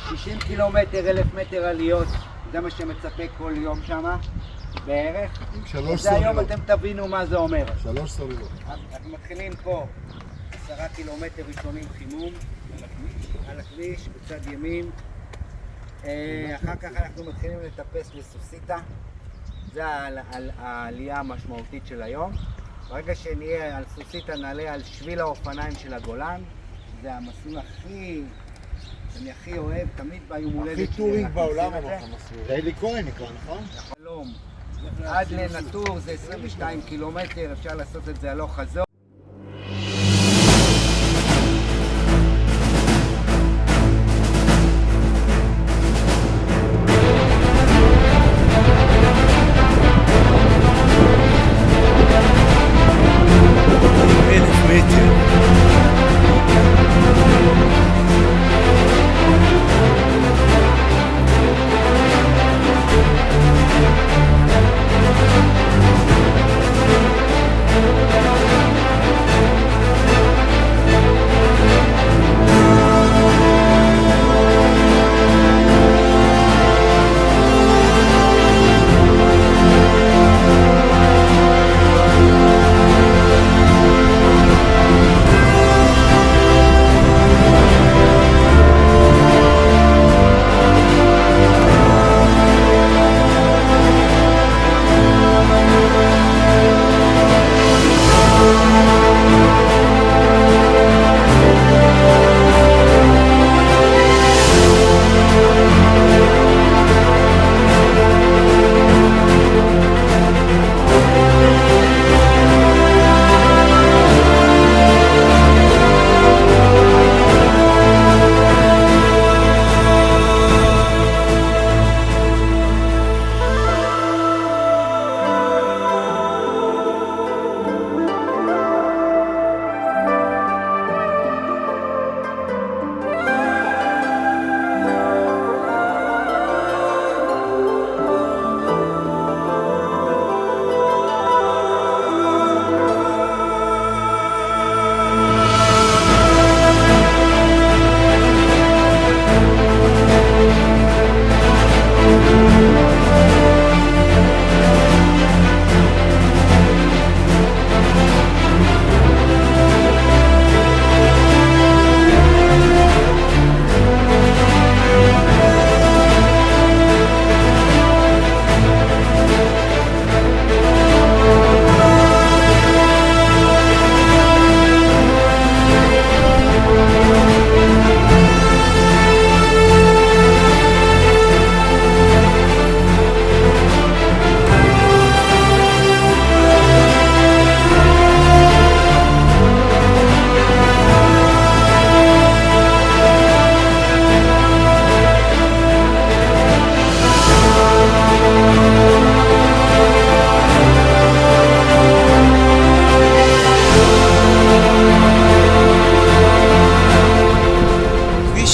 60 קילומטר, 1,000 מטר עליות, זה מה שמצפה כל יום שם, בערך. עם 3 זה היום סוללות. אתם תבינו מה זה אומר. 3 סוללות. אנחנו מתחילים פה 10 קילומטר ראשונים חימום על הכביש בצד ימין. אחר כך אנחנו מתחילים לטפס לסוסיתא. זה העלייה המשמעותית של היום. ברגע שנהיה על סוסיתא נעלה על שביל האופניים של הגולן. זה המסלול שאני הכי אוהב, תמיד ביום הולדת. הכי טורינג בעולם המסלול. אלי כהן נקרא, נכון? שלום. עד לנטור זה 22 קילומטר, אפשר לעשות את זה הלוך חזור.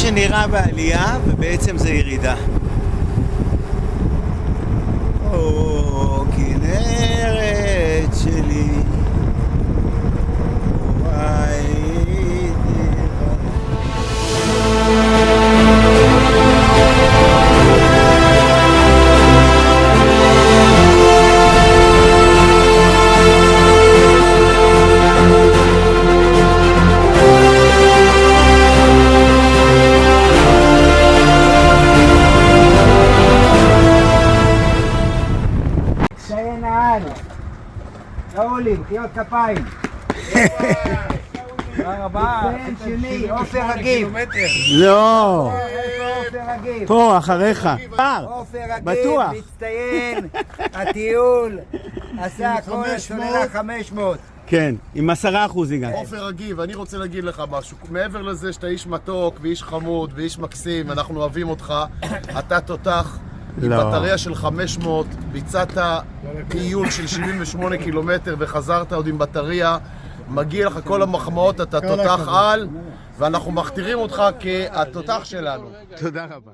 שנראה בעלייה ובעצם זה ירידה. או כנרת שלי שאולי, מחיאות כפיים. תודה רבה. מצטיין שני, עופר רגיב. לא, עופר רגיב. פה אחריך. עופר בטוח. רגיב, מצטיין, הטיול, עשה הכל, סוללה 500. כן, עם 10% הגעת. עופר רגיב, אני רוצה להגיד לך משהו. מעבר לזה שאתה איש מתוק ואיש חמוד ואיש מקסים, אנחנו אוהבים אותך, אתה תותח. עם בטריה של 500, ביצעת טיול של 78 קילומטר וחזרת עוד עם בטריה, מגיע לך כל המחמאות, אתה תותח על, ואנחנו מכתירים אותך כהתותח שלנו. תודה רבה.